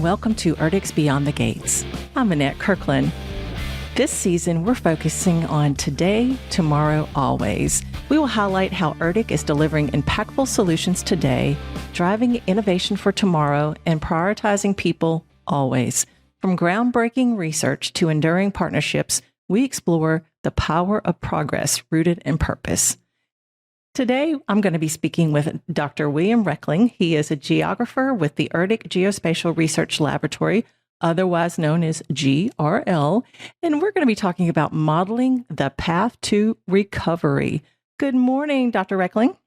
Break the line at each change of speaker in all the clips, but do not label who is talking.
welcome to ERDC's Beyond the Gates. I'm Annette Kirkland. This season, we're focusing on today, tomorrow, always. We will highlight how ERDC is delivering impactful solutions today, driving innovation for tomorrow, and prioritizing people always. From groundbreaking research to enduring partnerships, we explore the power of progress rooted in purpose. Today, I'm going to be speaking with Dr. William Reckling. He is a geographer with the ERDC Geospatial Research Laboratory, otherwise known as GRL, and we're going to be talking about modeling the path to recovery. Good morning, Dr. Reckling.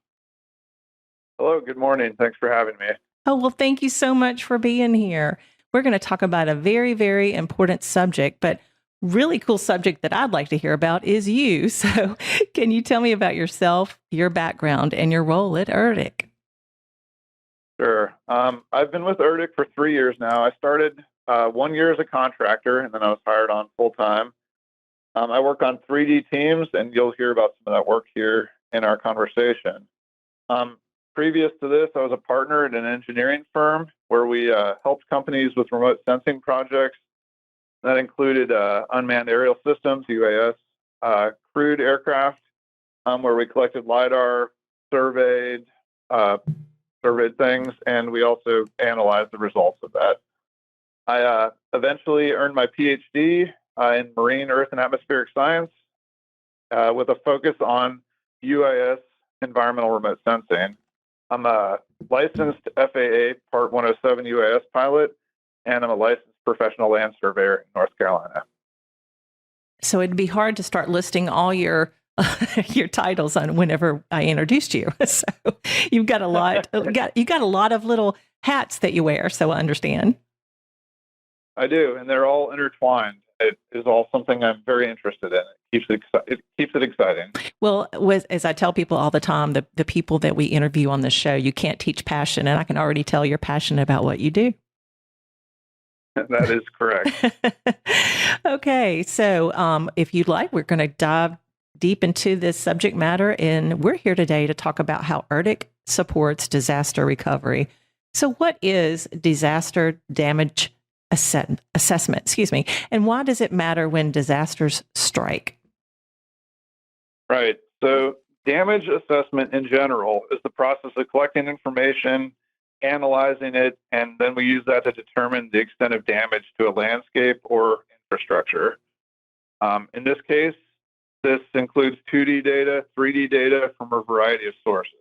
Hello, good morning. Thanks for having me.
Oh, well, thank you so much for being here. We're going to talk about a very, very important subject, but really cool subject that I'd like to hear about is you. So can you tell me about yourself, your background, and your role at ERDC?
Sure. I've been with ERDC for 3 years now. I started 1 year as a contractor, and then I was hired on full-time. I work on 3D teams, and you'll hear about some of that work here in our conversation. Previous to this, I was a partner at an engineering firm where we helped companies with remote sensing projects. That included unmanned aerial systems, UAS, crewed aircraft, where we collected LiDAR, surveyed things, and we also analyzed the results of that. I eventually earned my PhD in marine, earth, and atmospheric science with a focus on UAS environmental remote sensing. I'm a licensed FAA Part 107 UAS pilot, and I'm a licensed professional land surveyor in North Carolina.
So it'd be hard to start listing all your your titles on whenever I introduced you. So you've got a lot. You got a lot of little hats that you wear. So I understand.
I do, and they're all intertwined. It is all something I'm very interested in. It keeps it exciting.
Well, as I tell people all the time, the people that we interview on the show, you can't teach passion, and I can already tell you're passionate about what you do.
That is correct.
Okay, so if you'd like, we're going to dive deep into this subject matter, and we're here today to talk about how ERDC supports disaster recovery. So what is disaster damage assessment, and why does it matter when disasters strike?
Right. So damage assessment in general is the process of collecting information, analyzing it, and then we use that to determine the extent of damage to a landscape or infrastructure. In this case, this includes 2D data, 3D data from a variety of sources.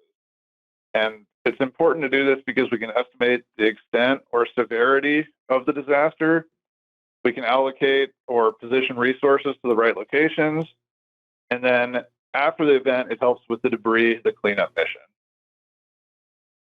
And it's important to do this because we can estimate the extent or severity of the disaster. We can allocate or position resources to the right locations. And then after the event, it helps with the debris, the cleanup mission.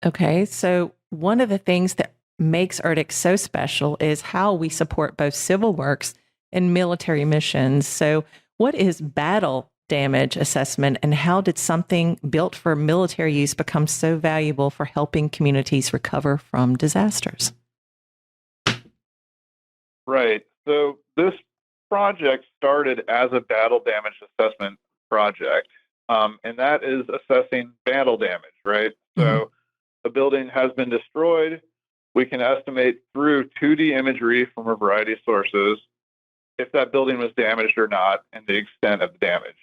Okay, so one of the things that makes ERDC so special is how we support both civil works and military missions. So what is battle damage assessment, and how did something built for military use become so valuable for helping communities recover from disasters?
Right. So this project started as a battle damage assessment project, and that is assessing battle damage, right? So a building has been destroyed. We can estimate through 2D imagery from a variety of sources if that building was damaged or not and the extent of the damage.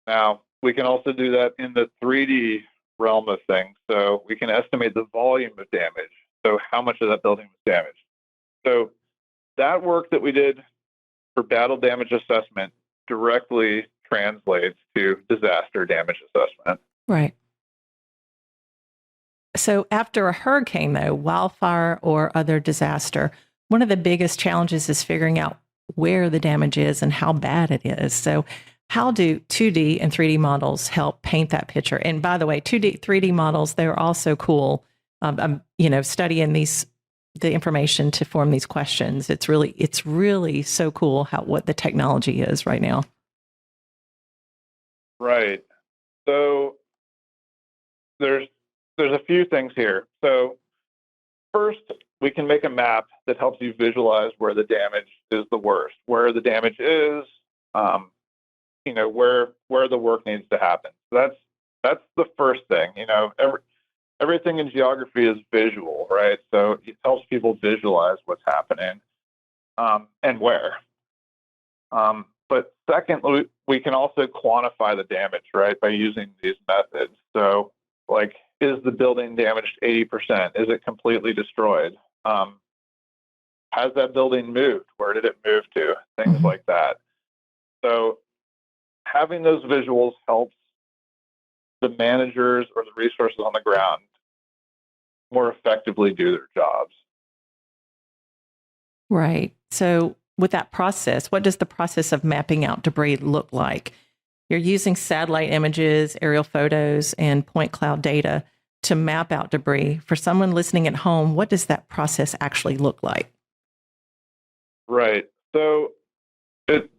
Now, we can also do that in the 3D realm of things. So we can estimate the volume of damage. So how much of that building was damaged. So that work that we did for battle damage assessment directly translates to disaster damage assessment.
Right. So after a hurricane, though, wildfire or other disaster, one of the biggest challenges is figuring out where the damage is and how bad it is. So how do 2D and 3D models help paint that picture? And by the way, 2D, 3D models, they're also cool. I'm studying the information to form these questions. It's really so cool what the technology is right now.
Right. So there's a few things here. So first, we can make a map that helps you visualize where the damage is the worst, where the damage is, where the work needs to happen. So that's the first thing. everything in geography is visual, right? So it helps people visualize what's happening and where. But second, we can also quantify the damage, right, by using these methods. So, like, is the building damaged 80%? Is it completely destroyed? Has that building moved? Where did it move to? Things like that. So having those visuals helps the managers or the resources on the ground more effectively do their jobs.
Right. So with that process, what does the process of mapping out debris look like? You're using satellite images, aerial photos, and point cloud data to map out debris. For someone listening at home, what does that process actually look like?
Right. So I'm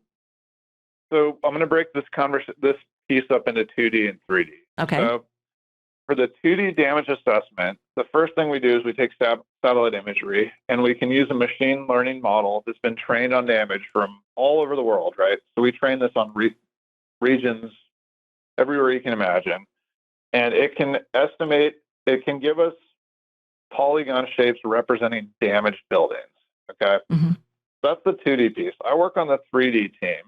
going to break this piece up into 2D and 3D.
Okay.
So for the 2D damage assessment, the first thing we do is we take satellite imagery, and we can use a machine learning model that's been trained on damage from all over the world, right? So we train this on regions everywhere you can imagine, and it can give us polygon shapes representing damaged buildings, okay? That's the 2D piece. I work on the 3D team,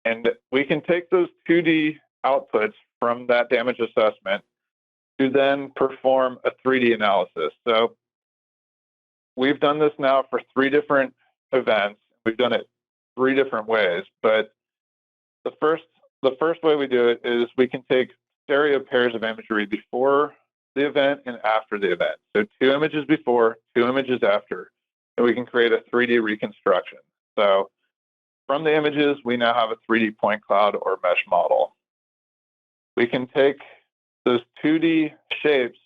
and we can take those 2D outputs from that damage assessment to then perform a 3D analysis. So we've done this now for 3 different events. We've done it 3 different ways, but the first way we do it is we can take stereo pairs of imagery before the event and after the event. So 2 images before, 2 images after, and we can create a 3D reconstruction. So from the images, we now have a 3D point cloud or mesh model. We can take those 2D shapes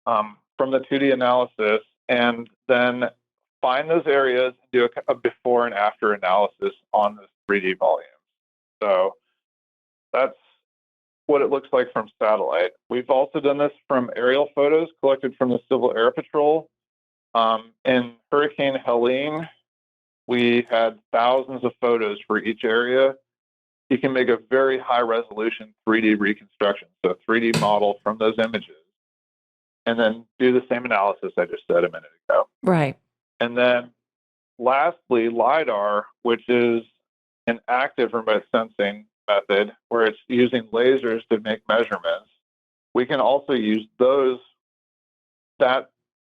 from the 2D analysis and then find those areas and do a before and after analysis on the 3D volumes. So that's what it looks like from satellite. We've also done this from aerial photos collected from the Civil Air Patrol. In Hurricane Helene, we had thousands of photos for each area. You can make a very high resolution 3D reconstruction, so a 3D model from those images, and then do the same analysis I just said a minute ago.
Right.
And then lastly, LiDAR, which is an active remote sensing method where it's using lasers to make measurements. We can also use that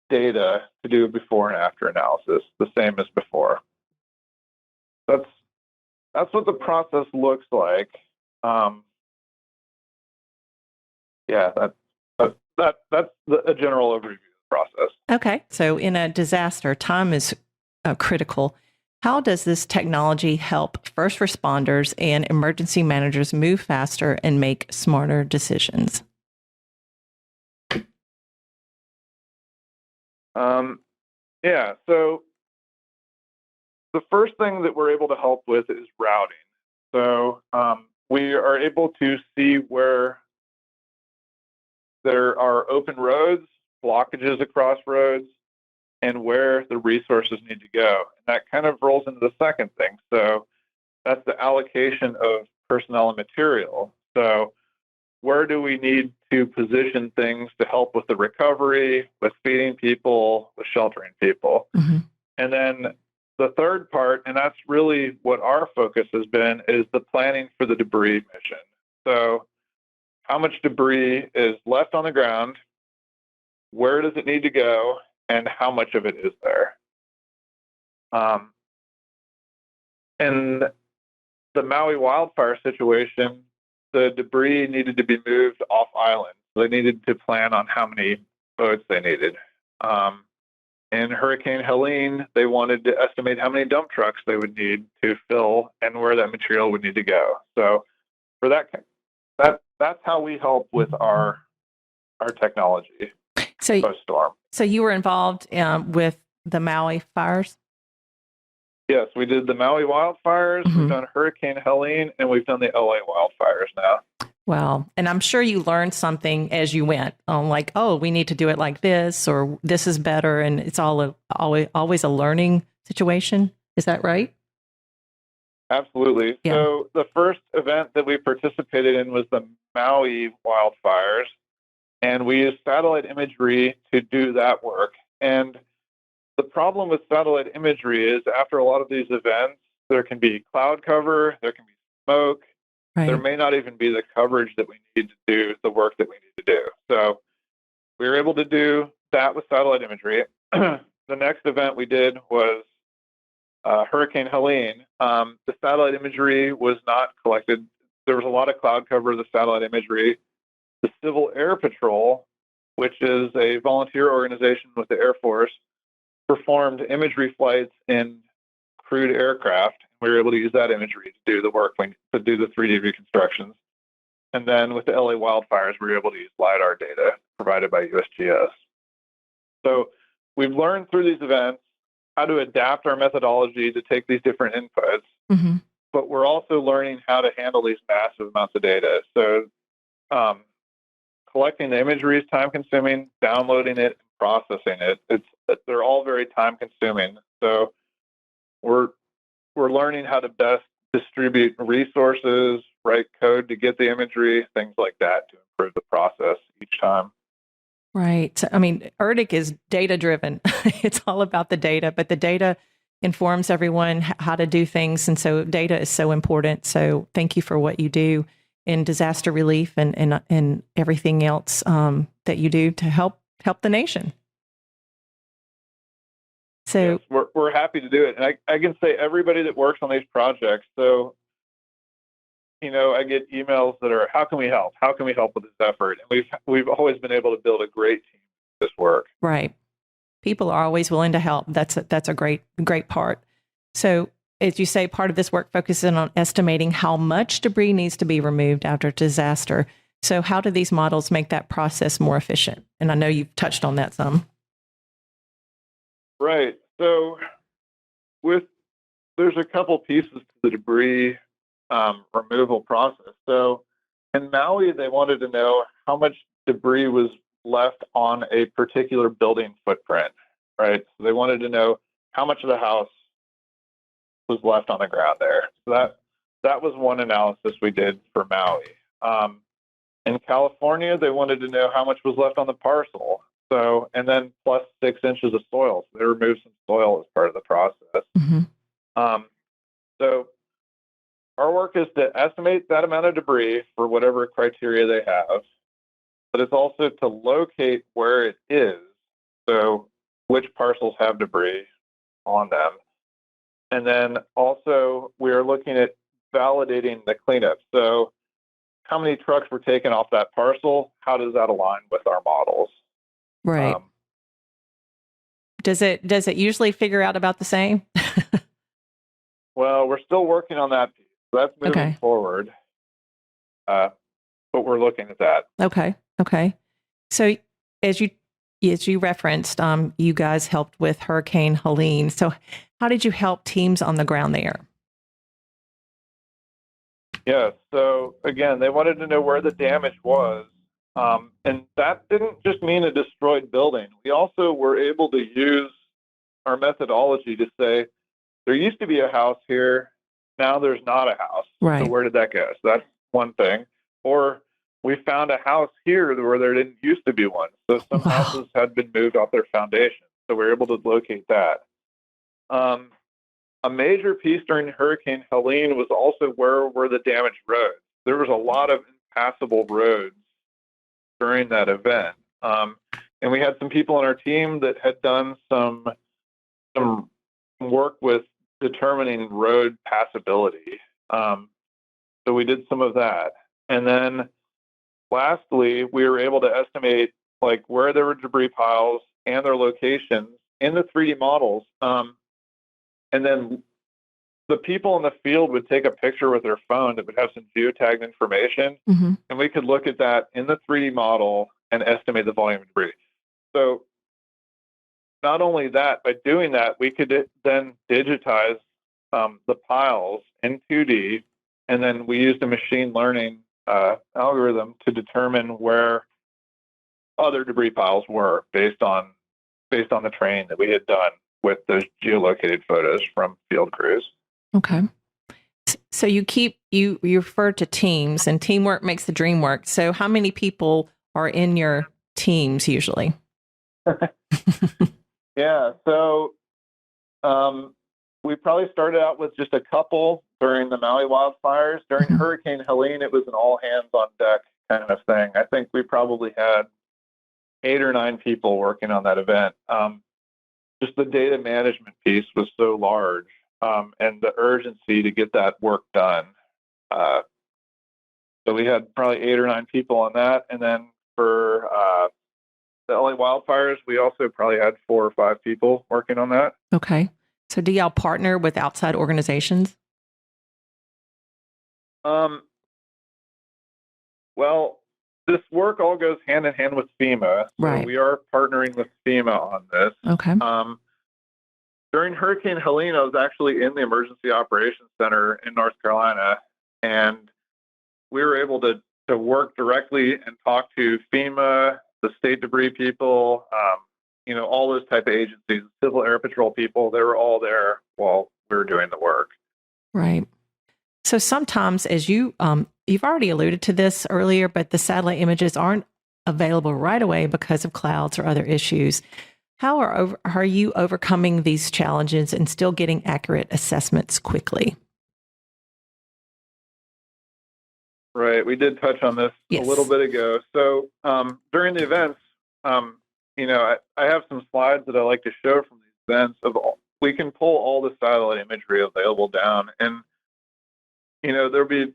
data to do a before and after analysis, the same as before. That's what the process looks like. That's a general overview of the process.
Okay. So in a disaster, time is critical. How does this technology help first responders and emergency managers move faster and make smarter decisions?
So the first thing that we're able to help with is routing. So we are able to see where there are open roads, blockages across roads, and where the resources need to go. And that kind of rolls into the second thing. So that's the allocation of personnel and material. So where do we need to position things to help with the recovery, with feeding people, with sheltering people? And then the third part, and that's really what our focus has been, is the planning for the debris mission. So how much debris is left on the ground? Where does it need to go? And how much of it is there? In the Maui wildfire situation, the debris needed to be moved off island. So they needed to plan on how many boats they needed. In Hurricane Helene, they wanted to estimate how many dump trucks they would need to fill and where that material would need to go. So for that's how we help with our technology post-storm.
So you were involved with the Maui fires?
Yes, we did the Maui wildfires, we've done Hurricane Helene, and we've done the LA wildfires now.
Well, and I'm sure you learned something as you went, like, oh, we need to do it like this, or this is better, and it's always a learning situation. Is that right?
Absolutely. Yeah. So the first event that we participated in was the Maui wildfires. And we use satellite imagery to do that work. And the problem with satellite imagery is after a lot of these events, there can be cloud cover, there can be smoke, there may not even be the coverage that we need to do the work that we need to do. So we were able to do that with satellite imagery. The next event we did was Hurricane Helene. The satellite imagery was not collected. There was a lot of cloud cover of the satellite imagery. The Civil Air Patrol, which is a volunteer organization with the Air Force, performed imagery flights in crewed aircraft. We were able to use that imagery to do the work, to do the 3D reconstructions. And then with the LA wildfires, we were able to use LiDAR data provided by USGS. So we've learned through these events how to adapt our methodology to take these different inputs,
mm-hmm.
but we're also learning how to handle these massive amounts of data. So collecting the imagery is time consuming, downloading it, and processing it. They're all very time consuming. So we're learning how to best distribute resources, write code to get the imagery, things like that to improve the process each time.
Right. I mean, ERDC is data driven. It's all about the data, but the data informs everyone how to do things. And so data is so important. So thank you for what you do in disaster relief and everything else that you do to help the nation. So
yes, we're happy to do it. And I can say everybody that works on these projects. So, I get emails that are, how can we help? How can we help with this effort? And we've always been able to build a great team for this work.
Right. People are always willing to help. That's a great part. So as you say, part of this work focuses on estimating how much debris needs to be removed after a disaster. So how do these models make that process more efficient? And I know you've touched on that some.
Right. So there's a couple pieces to the debris removal process. So in Maui, they wanted to know how much debris was left on a particular building footprint, right? So they wanted to know how much of the house was left on the ground there. So that was one analysis we did for Maui. In California, they wanted to know how much was left on the parcel. So, and then plus 6 inches of soil. So they removed some soil as part of the process.
Mm-hmm.
So our work is to estimate that amount of debris for whatever criteria they have, but it's also to locate where it is. So which parcels have debris on them. And then also we are looking at validating the cleanup. So how many trucks were taken off that parcel? How does that align with our models?
Right. Does it usually figure out about the same?
Well, we're still working on that piece. That's moving forward. But we're looking at that.
Okay. So as you referenced, you guys helped with Hurricane Helene. So how did you help teams on the ground there?
Yeah. So again, they wanted to know where the damage was. And that didn't just mean a destroyed building. We also were able to use our methodology to say, there used to be a house here. Now there's not a house.
Right.
So where did that go? So that's one thing. Or we found a house here where there didn't used to be one. So some houses had been moved off their foundation. So we were able to locate that. A major piece during Hurricane Helene was also where were the damaged roads. There was a lot of impassable roads during that event. And we had some people on our team that had done some work with determining road passability. So we did some of that. And then lastly, we were able to estimate like where there were debris piles and their locations in the 3D models. And then the people in the field would take a picture with their phone that would have some geotagged information.
Mm-hmm.
And we could look at that in the 3D model and estimate the volume of debris. So not only that, by doing that, we could then digitize the piles in 2D, and then we used a machine learning algorithm to determine where other debris piles were based on the training that we had done with those geolocated photos from field crews.
Okay. So you refer to teams, and teamwork makes the dream work. So how many people or in your teams usually?
Yeah, so we probably started out with just a couple during the Maui wildfires. During Hurricane Helene, it was an all hands on deck kind of thing. I think we probably had 8 or 9 people working on that event. Just the data management piece was so large, and the urgency to get that work done. So we had probably 8 or 9 people on that. And then for the LA wildfires, we also probably had 4 or 5 people working on that.
Okay. So do y'all partner with outside organizations?
Well, this work all goes hand in hand with FEMA. So
Right.
we are partnering with FEMA on this.
Okay.
During Hurricane Helene, I was actually in the Emergency Operations Center in North Carolina, and we were able to work directly and talk to FEMA, the state debris people, all those type of agencies, Civil Air Patrol people. They were all there while we were doing the work.
Right. So sometimes, as you've already alluded to this earlier, but the satellite images aren't available right away because of clouds or other issues. How are you overcoming these challenges and still getting accurate assessments quickly?
Right. We did touch on this
Yes.
a little bit ago. So during the events, I have some slides that I like to show from these events. We can pull all the satellite imagery available down, and there'll be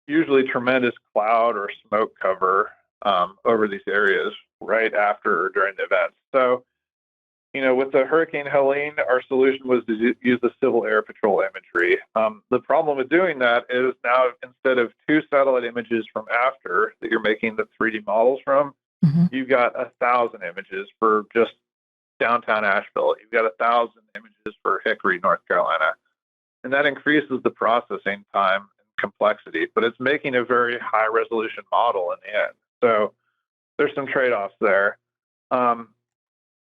usually tremendous cloud or smoke cover over these areas right after or during the event. So, with the Hurricane Helene, our solution was to use the Civil Air Patrol imagery. The problem with doing that is now instead of 2 satellite images from after that you're making the 3D models from, you've got 1,000 images for just downtown Asheville. You've got 1,000 images for Hickory, North Carolina. And that increases the processing time and complexity, but it's making a very high resolution model in the end. So there's some trade-offs there.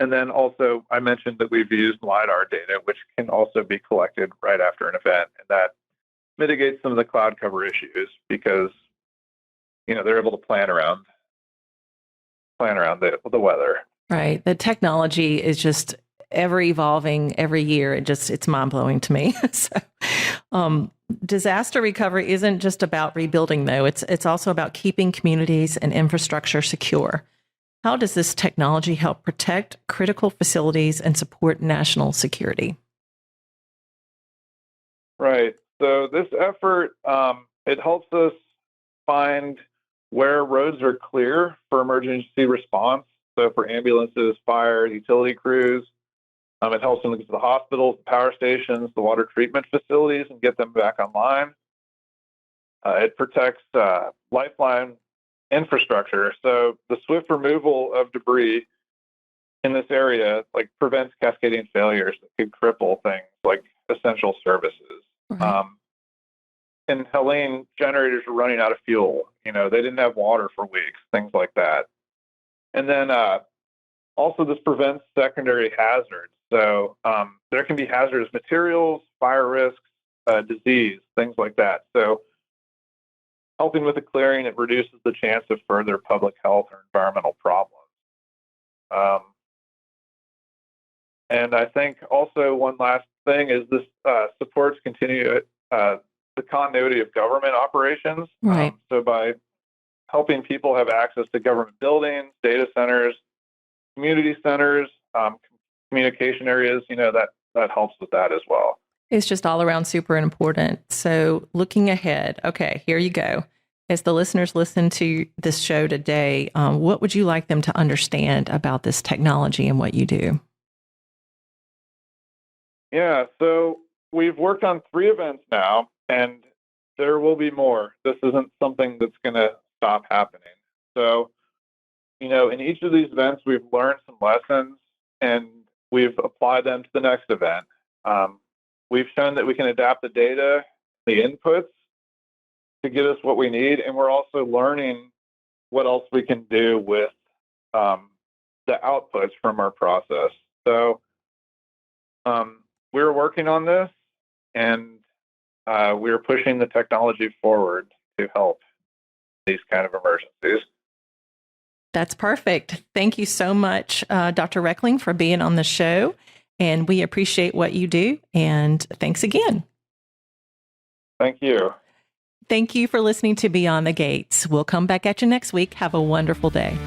And then also I mentioned that we've used LiDAR data, which can also be collected right after an event. And that mitigates some of the cloud cover issues because, they're able to plan around the weather.
Right. The technology is just ever evolving every year. It's mind blowing to me. So, disaster recovery isn't just about rebuilding, though. It's also about keeping communities and infrastructure secure. How does this technology help protect critical facilities and support national security?
Right. So this effort, it helps us find where roads are clear for emergency response. So for ambulances, fire, utility crews, it helps them get to the hospitals, the power stations, the water treatment facilities, and get them back online. It protects lifeline infrastructure. So the swift removal of debris in this area prevents cascading failures that could cripple things like essential services.
Right.
In Helene, generators were running out of fuel. They didn't have water for weeks, things like that. And then also this prevents secondary hazards. So there can be hazardous materials, fire risks, disease, things like that. So helping with the clearing, it reduces the chance of further public health or environmental problems. And I think also one last thing is this supports the continuity of government operations.
Right.
So by helping people have access to government buildings, data centers, community centers, communication areas, that helps with that as well.
It's just all around super important. So looking ahead, okay, here you go. As the listeners listen to this show today, what would you like them to understand about this technology and what you do?
Yeah, so we've worked on 3 events now, and there will be more. This isn't something that's going to stop happening. So, in each of these events, we've learned some lessons, and we've applied them to the next event. We've shown that we can adapt the data, the inputs, to get us what we need, and we're also learning what else we can do with the outputs from our process. So we're working on this, and we're pushing the technology forward to help these kind of emergencies.
That's perfect. Thank you so much, Dr. Reckling, for being on the show. And we appreciate what you do. And thanks again.
Thank you.
Thank you for listening to Beyond the Gates. We'll come back at you next week. Have a wonderful day.